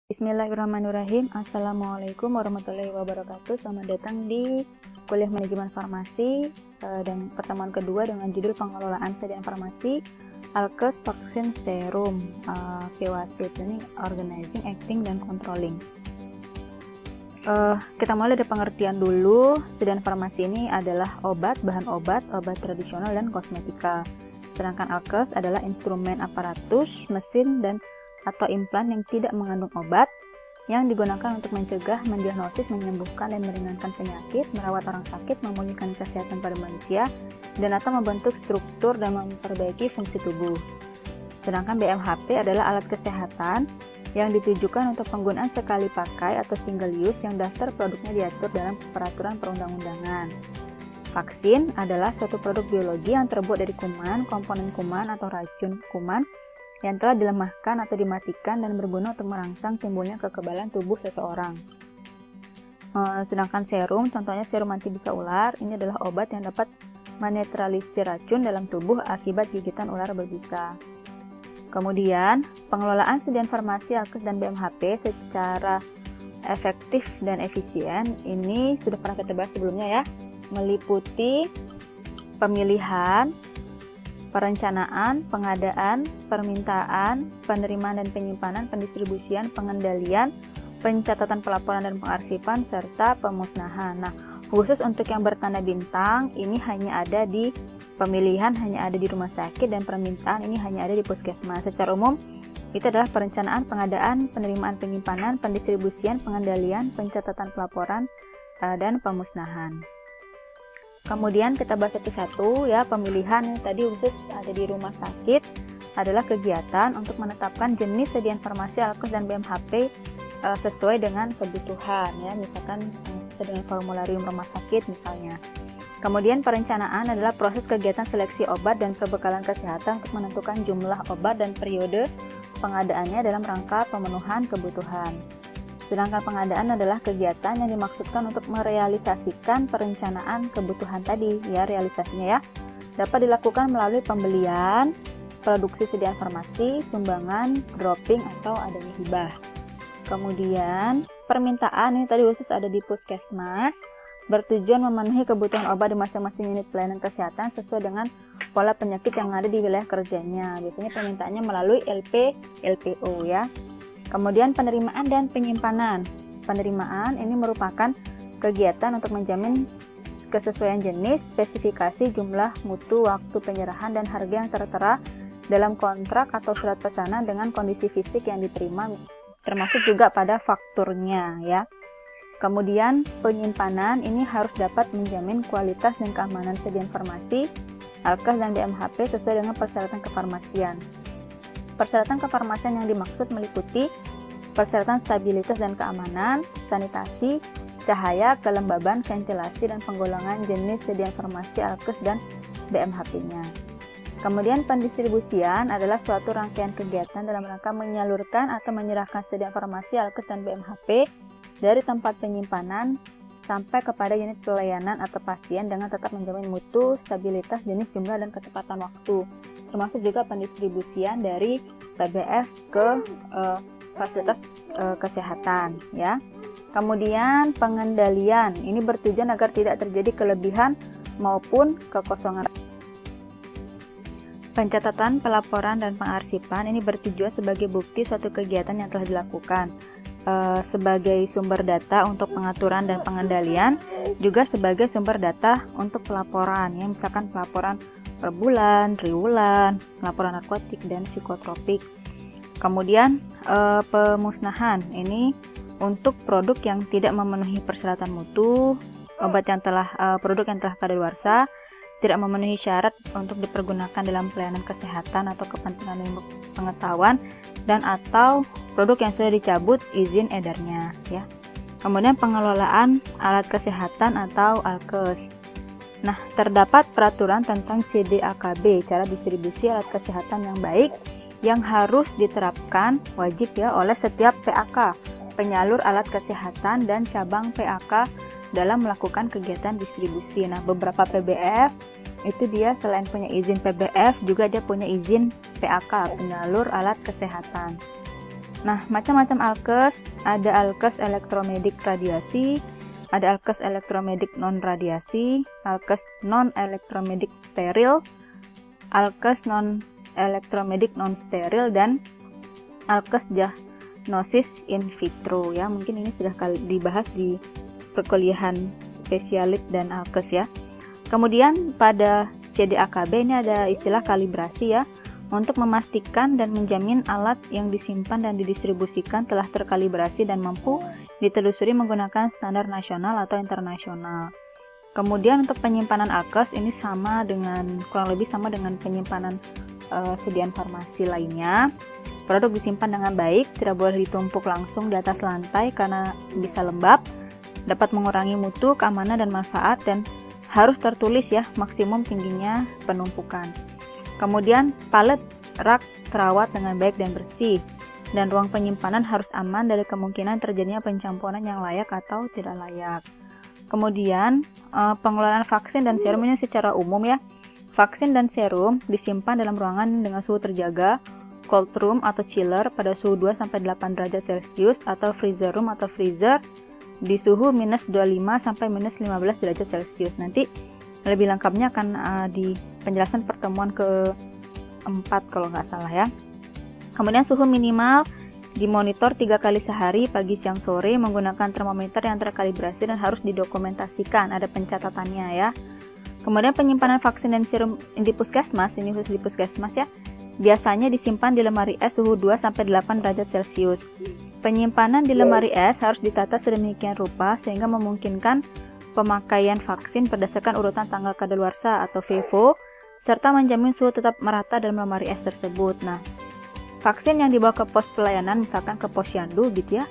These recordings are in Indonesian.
Bismillahirrahmanirrahim. Assalamualaikum warahmatullahi wabarakatuh. Selamat datang di kuliah manajemen farmasi dan pertemuan kedua dengan judul pengelolaan sediaan farmasi Alkes Vaksin Serum PWASIT. Ini Organizing, Acting, dan Controlling. Kita mulai dari pengertian dulu. Sediaan farmasi ini adalah obat, bahan obat, obat tradisional, dan kosmetika. Sedangkan Alkes adalah instrumen, aparatus, mesin, dan atau implan yang tidak mengandung obat yang digunakan untuk mencegah, mendiagnosis, menyembuhkan, dan meringankan penyakit, merawat orang sakit, memulihkan kesehatan pada manusia, dan atau membentuk struktur dan memperbaiki fungsi tubuh. Sedangkan BMHP adalah alat kesehatan yang ditujukan untuk penggunaan sekali pakai atau single use yang daftar produknya diatur dalam peraturan perundang-undangan. Vaksin adalah suatu produk biologi yang terbuat dari kuman, komponen kuman atau racun kuman yang telah dilemahkan atau dimatikan dan berguna untuk merangsang timbulnya kekebalan tubuh seseorang. Sedangkan serum, contohnya serum anti bisa ular, ini adalah obat yang dapat menetralisir racun dalam tubuh akibat gigitan ular berbisa. Kemudian, pengelolaan sediaan farmasi Alkes dan BMHP secara efektif dan efisien, ini sudah pernah kita bahas sebelumnya ya, meliputi pemilihan, perencanaan, pengadaan, permintaan, penerimaan dan penyimpanan, pendistribusian, pengendalian, pencatatan pelaporan dan pengarsipan, serta pemusnahan. Nah, khusus untuk yang bertanda bintang, ini hanya ada di pemilihan, hanya ada di rumah sakit, dan permintaan ini hanya ada di puskesmas. Secara umum, itu adalah perencanaan, pengadaan, penerimaan, penyimpanan, pendistribusian, pengendalian, pencatatan pelaporan, dan pemusnahan. Kemudian kita bahas satu-satu ya. Pemilihan yang tadi khusus ada di rumah sakit adalah kegiatan untuk menetapkan jenis sediaan farmasi Alkes dan BMHP sesuai dengan kebutuhan ya, misalkan dengan formularium rumah sakit misalnya. Kemudian perencanaan adalah proses kegiatan seleksi obat dan perbekalan kesehatan untuk menentukan jumlah obat dan periode pengadaannya dalam rangka pemenuhan kebutuhan. Sedangkan pengadaan adalah kegiatan yang dimaksudkan untuk merealisasikan perencanaan kebutuhan tadi ya, realisasinya ya. Dapat dilakukan melalui pembelian, produksi sediaan farmasi, sumbangan, dropping, atau adanya hibah. Kemudian permintaan ini tadi khusus ada di puskesmas, bertujuan memenuhi kebutuhan obat di masing-masing unit pelayanan kesehatan sesuai dengan pola penyakit yang ada di wilayah kerjanya. Biasanya permintaannya melalui LPO ya. Kemudian penerimaan dan penyimpanan. Penerimaan ini merupakan kegiatan untuk menjamin kesesuaian jenis, spesifikasi, jumlah, mutu, waktu penyerahan, dan harga yang tertera dalam kontrak atau surat pesanan dengan kondisi fisik yang diterima, termasuk juga pada fakturnya ya. Kemudian penyimpanan ini harus dapat menjamin kualitas dan keamanan sediaan farmasi Alkes dan BMHP sesuai dengan persyaratan kefarmasian. Persyaratan kefarmasian yang dimaksud meliputi persyaratan stabilitas dan keamanan, sanitasi, cahaya, kelembaban, ventilasi, dan penggolongan jenis sediaan farmasi Alkes dan BMHP-nya. Kemudian pendistribusian adalah suatu rangkaian kegiatan dalam rangka menyalurkan atau menyerahkan sediaan farmasi Alkes dan BMHP dari tempat penyimpanan sampai kepada unit pelayanan atau pasien dengan tetap menjamin mutu, stabilitas, jenis, jumlah, dan ketepatan waktu. Termasuk juga pendistribusian dari PBF ke fasilitas kesehatan ya. Kemudian pengendalian ini bertujuan agar tidak terjadi kelebihan maupun kekosongan. Pencatatan, pelaporan, dan pengarsipan ini bertujuan sebagai bukti suatu kegiatan yang telah dilakukan, sebagai sumber data untuk pengaturan dan pengendalian, juga sebagai sumber data untuk pelaporan ya, misalkan pelaporan per bulan, triwulan, laporan narkotik, dan psikotropik. Kemudian pemusnahan ini untuk produk yang tidak memenuhi persyaratan mutu, produk yang telah kadaluarsa, tidak memenuhi syarat untuk dipergunakan dalam pelayanan kesehatan atau kepentingan pengetahuan, dan atau produk yang sudah dicabut izin edarnya ya. Kemudian pengelolaan alat kesehatan atau Alkes. Nah, terdapat peraturan tentang CDAKB, cara distribusi alat kesehatan yang baik, yang harus diterapkan wajib ya oleh setiap PAK, penyalur alat kesehatan, dan cabang PAK dalam melakukan kegiatan distribusi. Nah, beberapa PBF itu dia selain punya izin PBF, juga dia punya izin PAK, penyalur alat kesehatan. Nah, macam-macam alkes, ada alkes elektromedik radiasi, ada alkes elektromedik non-radiasi, alkes non-elektromedik steril, alkes non-elektromedik non-steril, dan alkes diagnosis in vitro ya. Mungkin ini sudah dibahas di perkuliahan spesialit dan alkes ya. Kemudian pada CDAKB ini ada istilah kalibrasi ya, untuk memastikan dan menjamin alat yang disimpan dan didistribusikan telah terkalibrasi dan mampu ditelusuri menggunakan standar nasional atau internasional. Kemudian untuk penyimpanan alkes ini kurang lebih sama dengan penyimpanan sediaan farmasi lainnya. Produk disimpan dengan baik, tidak boleh ditumpuk langsung di atas lantai karena bisa lembab, dapat mengurangi mutu, keamanan dan manfaat, dan harus tertulis ya maksimum tingginya penumpukan. Kemudian palet rak terawat dengan baik dan bersih, dan ruang penyimpanan harus aman dari kemungkinan terjadinya pencampuran yang layak atau tidak layak. Kemudian pengelolaan vaksin dan serum ini secara umum ya. Vaksin dan serum disimpan dalam ruangan dengan suhu terjaga, cold room atau chiller pada suhu 2-8 derajat Celcius, atau freezer room atau freezer di suhu minus 25 sampai minus 15 derajat Celcius. Nanti lebih lengkapnya akan di penjelasan pertemuan ke-4 kalau nggak salah ya. Kemudian suhu minimal dimonitor 3 kali sehari, pagi, siang, sore, menggunakan termometer yang terkalibrasi dan harus didokumentasikan, ada pencatatannya ya. Kemudian penyimpanan vaksin dan serum di puskesmas, ini khusus di puskesmas ya, biasanya disimpan di lemari es suhu 2-8 derajat Celcius. Penyimpanan di lemari es harus ditata sedemikian rupa sehingga memungkinkan pemakaian vaksin berdasarkan urutan tanggal kadaluarsa atau FIFO, serta menjamin suhu tetap merata dalam lemari es tersebut. Nah, vaksin yang dibawa ke pos pelayanan, misalkan ke posyandu gitu ya,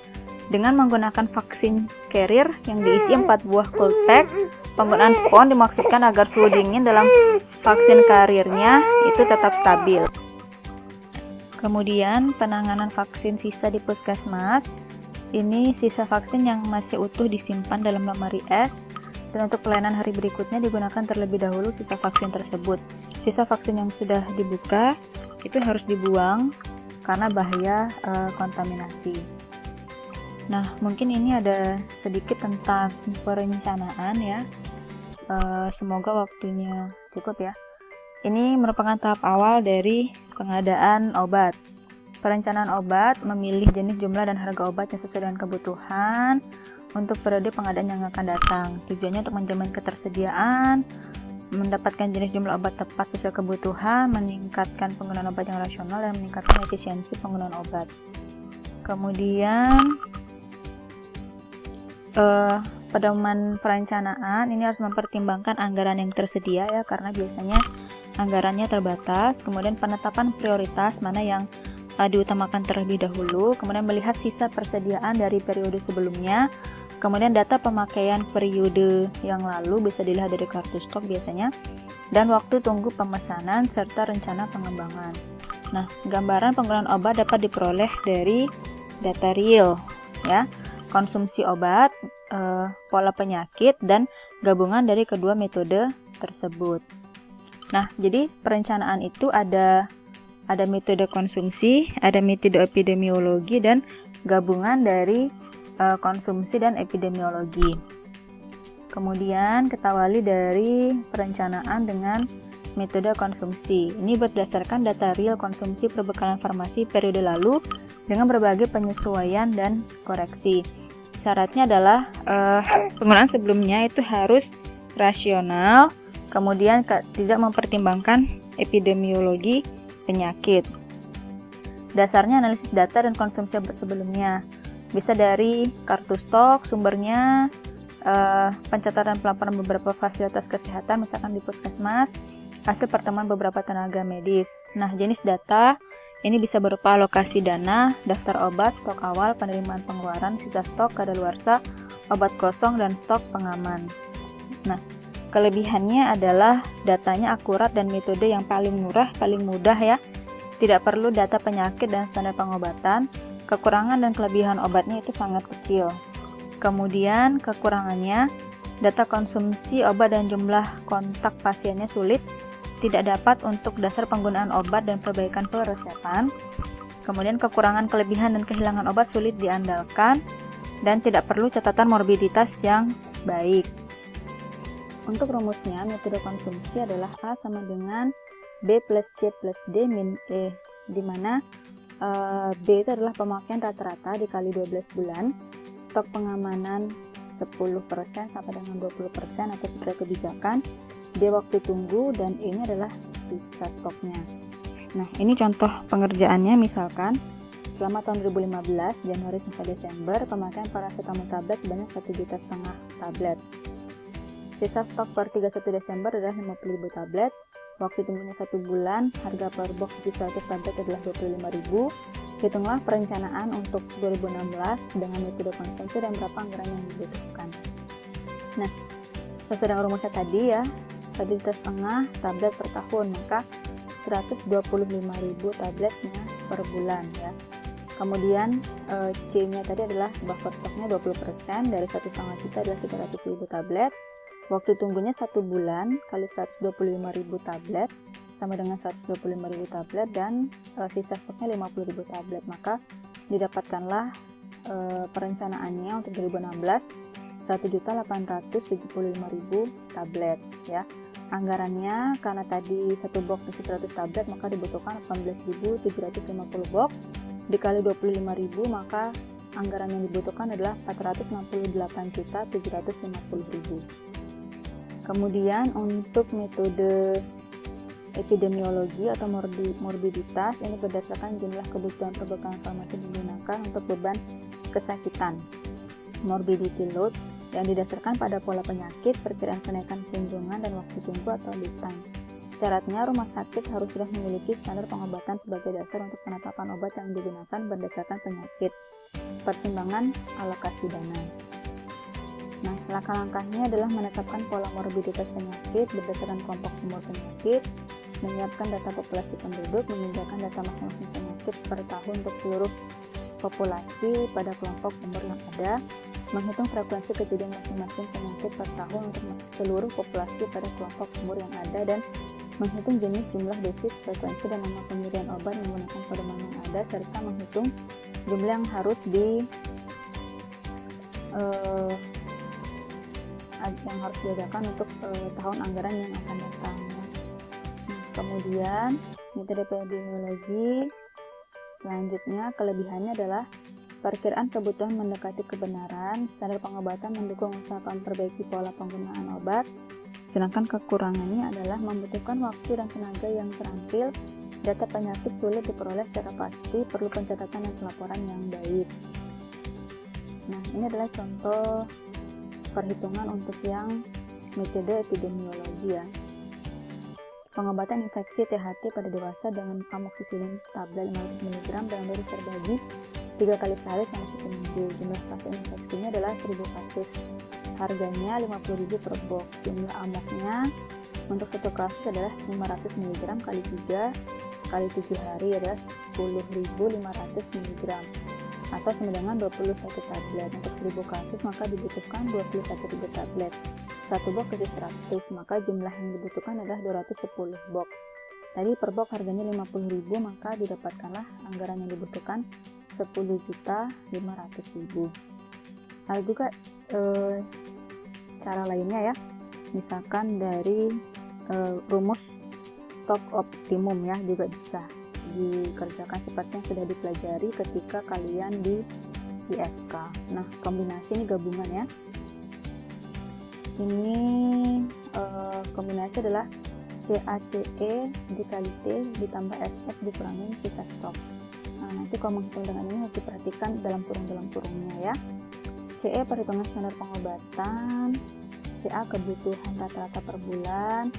dengan menggunakan vaksin carrier yang diisi 4 buah cold pack, penggunaan spons dimaksudkan agar suhu dingin dalam vaksin carriernya itu tetap stabil. Kemudian penanganan vaksin sisa di puskesmas, ini sisa vaksin yang masih utuh disimpan dalam lemari es, dan untuk pelayanan hari berikutnya digunakan terlebih dahulu sisa vaksin tersebut. Sisa vaksin yang sudah dibuka itu harus dibuang karena bahaya kontaminasi. Nah, mungkin ini ada sedikit tentang perencanaan ya. Semoga waktunya cukup ya. Ini merupakan tahap awal dari pengadaan obat. Perencanaan obat, memilih jenis, jumlah, dan harga obat yang sesuai dengan kebutuhan untuk periode pengadaan yang akan datang. Tujuannya untuk menjamin ketersediaan, mendapatkan jenis jumlah obat tepat sesuai kebutuhan, meningkatkan penggunaan obat yang rasional, dan meningkatkan efisiensi penggunaan obat. Kemudian pedoman perencanaan ini harus mempertimbangkan anggaran yang tersedia ya, karena biasanya anggarannya terbatas. Kemudian penetapan prioritas mana yang diutamakan terlebih dahulu, kemudian melihat sisa persediaan dari periode sebelumnya, kemudian data pemakaian periode yang lalu bisa dilihat dari kartu stok biasanya, dan waktu tunggu pemesanan serta rencana pengembangan. Nah, gambaran penggunaan obat dapat diperoleh dari data real ya, konsumsi obat, pola penyakit, dan gabungan dari kedua metode tersebut. Nah, jadi perencanaan itu ada metode konsumsi, ada metode epidemiologi, dan gabungan dari konsumsi dan epidemiologi. Kemudian kita awali dari perencanaan dengan metode konsumsi. Ini berdasarkan data real konsumsi perbekalan farmasi periode lalu dengan berbagai penyesuaian dan koreksi. Syaratnya adalah penggunaan sebelumnya itu harus rasional, kemudian tidak mempertimbangkan epidemiologi penyakit. Dasarnya analisis data dan konsumsi sebelumnya. Bisa dari kartu stok, sumbernya pencatatan pelaporan beberapa fasilitas kesehatan, misalkan di puskesmas, hasil pertemuan beberapa tenaga medis. Nah, jenis data ini bisa berupa alokasi dana, daftar obat, stok awal, penerimaan pengeluaran, sisa stok, kadaluarsa, obat kosong, dan stok pengaman. Nah, kelebihannya adalah datanya akurat dan metode yang paling murah, paling mudah ya. Tidak perlu data penyakit dan standar pengobatan. Kekurangan dan kelebihan obatnya itu sangat kecil. Kemudian kekurangannya, data konsumsi obat dan jumlah kontak pasiennya sulit, tidak dapat untuk dasar penggunaan obat dan perbaikan peresepan. Kemudian kekurangan, kelebihan, dan kehilangan obat sulit diandalkan dan tidak perlu catatan morbiditas yang baik. Untuk rumusnya, metode konsumsi adalah A sama dengan B plus C plus D min E, di mana B itu adalah pemakaian rata-rata dikali 12 bulan, stok pengamanan 10% sampai dengan 20% atau sesuai kebijakan, D waktu tunggu, dan E ini adalah sisa stoknya. Nah, ini contoh pengerjaannya. Misalkan selama tahun 2015 Januari sampai Desember pemakaian paracetamol tablet sebanyak 1,5 juta tablet. Sisa stok per 31 Desember adalah 50.000 tablet. Waktu tunggunya 1 bulan, harga per box 100 tablet adalah 25.000. Hitunglah perencanaan untuk 2016 dengan metode konsumsi dan berapa anggaran yang dibutuhkan. Nah, sesuai dengan rumusnya tadi ya, 1,5 juta tablet per tahun, maka 125.000 tabletnya per bulan ya. Kemudian C-nya tadi adalah buffer stoknya 20%, dari 1,5 juta adalah 300.000 tablet. Waktu tunggunya 1 bulan kali 125.000 tablet sama dengan 125.000 tablet, dan sisa stoknya 50.000 tablet, maka didapatkanlah perencanaannya untuk 2016 1.875.000 tablet ya. Anggarannya karena tadi satu box isi 100 tablet maka dibutuhkan 18.750 box dikali 25.000, maka anggaran yang dibutuhkan adalah 468.750.000. Kemudian untuk metode epidemiologi atau morbiditas, ini berdasarkan jumlah kebutuhan perbekalan farmasi digunakan untuk beban kesakitan, morbidity load, yang didasarkan pada pola penyakit, perkiraan kenaikan kunjungan, dan waktu tunggu atau lead time. Syaratnya rumah sakit harus sudah memiliki standar pengobatan sebagai dasar untuk penetapan obat yang digunakan berdasarkan penyakit. Pertimbangan alokasi dana. Nah, langkah-langkahnya adalah menetapkan pola morbiditas penyakit berdasarkan kelompok umur penyakit, menyiapkan data populasi penduduk, meninggalkan data masing-masing penyakit per tahun untuk seluruh populasi pada kelompok umur yang ada, menghitung frekuensi kejadian masing-masing penyakit per tahun untuk seluruh populasi pada kelompok umur yang ada, dan menghitung jenis, jumlah, dosis, frekuensi, dan nama pemberian obat menggunakan pedoman yang ada, serta menghitung jumlah yang harus diadakan untuk tahun anggaran yang akan datang. Nah, kemudian metode epidemiologi selanjutnya, kelebihannya adalah perkiraan kebutuhan mendekati kebenaran, standar pengobatan mendukung usaha memperbaiki pola penggunaan obat, sedangkan kekurangannya adalah membutuhkan waktu dan tenaga yang terampil, data penyakit sulit diperoleh secara pasti, perlu pencatatan dan pelaporan yang baik. Nah, ini adalah contoh perhitungan untuk yang metode epidemiologi ya. Pengobatan infeksi THT pada dewasa dengan amoxicillin tablet 500 mg dalam dosis terbagi 3 kali sehari selama 1 minggu. Jumlah pasien infeksinya adalah 1000 kasus. Harganya 50.000 per box. Jumlah amoknya untuk satu kasus adalah 500 mg kali 3 kali 7 hari adalah 10.500 mg atau sama dengan 21 tablet. Untuk 1000 kasus maka dibutuhkan 21.000 tablet. Satu box isi 100, maka jumlah yang dibutuhkan adalah 210 box. Tadi per box harganya 50.000, maka didapatkanlah anggaran yang dibutuhkan 10.500.000. Ada juga cara lainnya ya, misalkan dari rumus stok optimum ya, juga bisa dikerjakan seperti yang sudah dipelajari ketika kalian di IFK. Nah, kombinasi ini gabungan ya. Ini kombinasi adalah CACE dikali T ditambah SF dikurangin sisa stok. Nah, nanti kalau menghitung dengan ini harus diperhatikan dalam kurungnya ya. CE perhitungan standar pengobatan, CA kebutuhan rata-rata per bulan,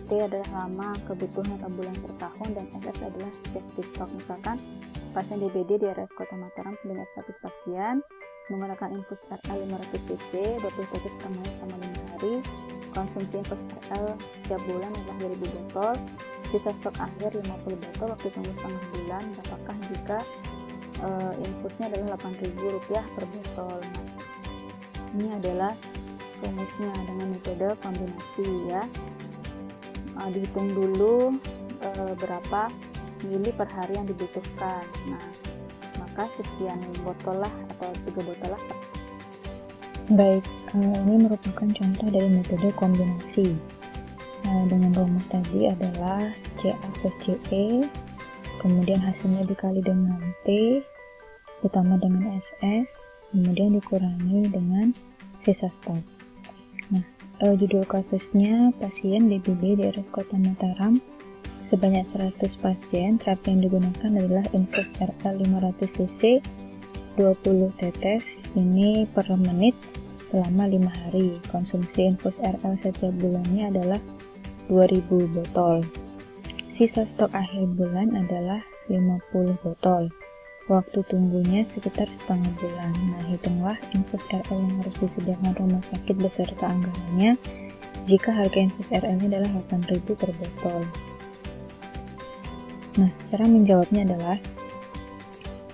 T adalah lama kebutuhan per bulan per tahun, dan SF adalah safety stock. Misalkan pasien DBD di RS Kota Mataram sebanyak 100 pasien menggunakan infus RL 500 cc 20 tetes per menit selama 5 hari. Konsumsi infus RL setiap bulan adalah 2000 botol. Sisa stok akhir 50 botol. Waktu tunggu setengah bulan. Apakah jika infusnya adalah Rp8.000 per botol? Nah, ini adalah rumusnya dengan metode kombinasi ya. Dihitung dulu berapa mili per hari yang dibutuhkan. Nah, maka sekian botol lah atau 3 botol lah. Baik, ini merupakan contoh dari metode kombinasi. Dengan rumus tadi adalah CA plus CE, kemudian hasilnya dikali dengan T, ditambah dengan SS, kemudian dikurangi dengan sisa stok. Nah, judul kasusnya pasien DBD di RS Kota Mataram. Sebanyak 100 pasien, terapi yang digunakan adalah infus RL 500 cc 20 tetes ini per menit selama 5 hari. Konsumsi infus RL setiap bulannya adalah 2000 botol. Sisa stok akhir bulan adalah 50 botol. Waktu tunggunya sekitar setengah bulan. Nah, hitunglah infus RL yang harus disediakan rumah sakit beserta anggarannya jika harga infus RL-nya adalah 8.000 per botol. Nah, cara menjawabnya adalah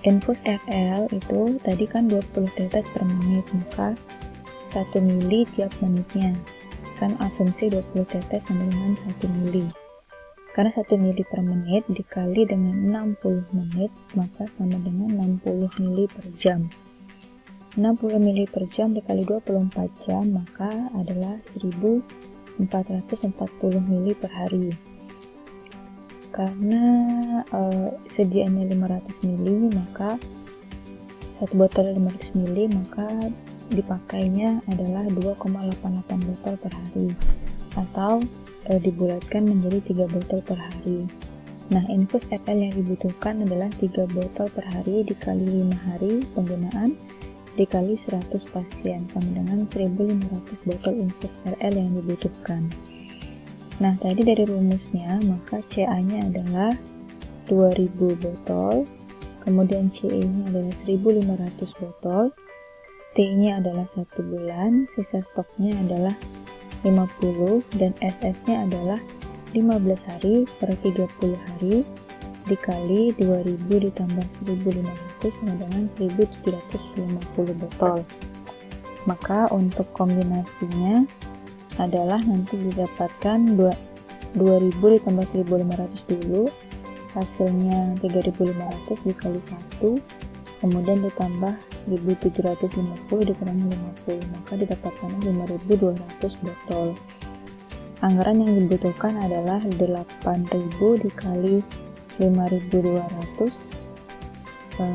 infus RL itu tadi kan 20 tetes per menit, maka 1 mili tiap menitnya. Kan asumsi 20 tetes sama dengan 1 mili. Karena 1 mili per menit dikali dengan 60 menit, maka sama dengan 60 mili per jam. 60 mili per jam dikali 24 jam, maka adalah 1440 mili per hari. Karena sediaannya 500 mili, maka satu botol 500 mili, maka dipakainya adalah 2,88 botol per hari, atau dibulatkan menjadi 3 botol per hari. Nah, infus RL yang dibutuhkan adalah 3 botol per hari dikali 5 hari penggunaan dikali 100 pasien, sama dengan 1500 botol infus RL yang dibutuhkan. Nah, tadi dari rumusnya, maka CA-nya adalah 2000 botol, kemudian CE-nya adalah 1500 botol, T-nya adalah 1 bulan, sisa stoknya adalah 50, dan SS-nya adalah 15 hari per 30 hari, dikali 2000 ditambah 1500 sama dengan 1750 botol. Maka untuk kombinasinya adalah nanti didapatkan 2000 ditambah 1500 dulu, hasilnya 3500 dikali 1, kemudian ditambah 1750 dikurangi 50, maka didapatkan 5200 botol. Anggaran yang dibutuhkan adalah 8000 dikali 5200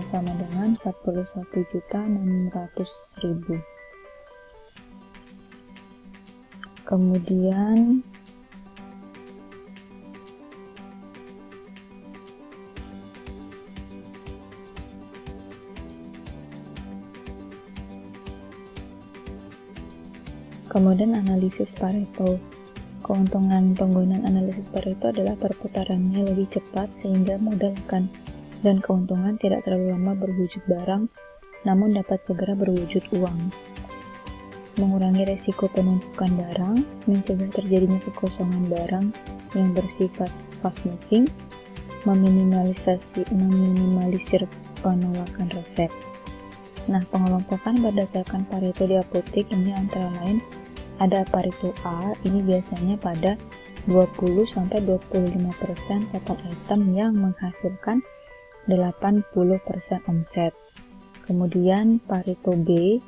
sama dengan 41.600.000. Kemudian analisis Pareto. Keuntungan penggunaan analisis Pareto adalah perputarannya lebih cepat sehingga modal dan keuntungan tidak terlalu lama berwujud barang, namun dapat segera berwujud uang. Mengurangi resiko penumpukan barang, mencegah terjadinya kekosongan barang yang bersifat fast moving, meminimalisir penolakan resep. Nah, pengelompokan berdasarkan Pareto di apotek ini antara lain ada Pareto A, ini biasanya pada 20-25% total item yang menghasilkan 80% omset. Kemudian Pareto B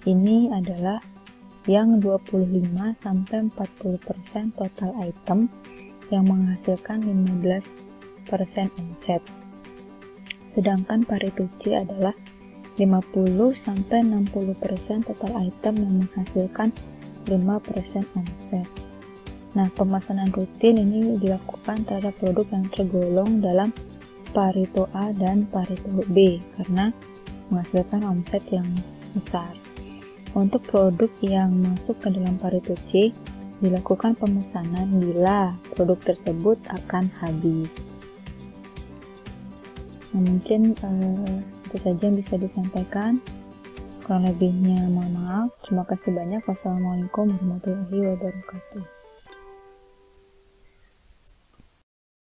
ini adalah yang 25-40% total item yang menghasilkan 15% omset. Sedangkan Pareto C adalah 50-60% total item yang menghasilkan 5% omset. Nah, pemesanan rutin ini dilakukan terhadap produk yang tergolong dalam Pareto A dan Pareto B karena menghasilkan omset yang besar. Untuk produk yang masuk ke dalam Pareto C, dilakukan pemesanan bila produk tersebut akan habis. Nah, mungkin itu saja yang bisa disampaikan. Kurang lebihnya mohon maaf. Terima kasih banyak. Wassalamualaikum warahmatullahi wabarakatuh.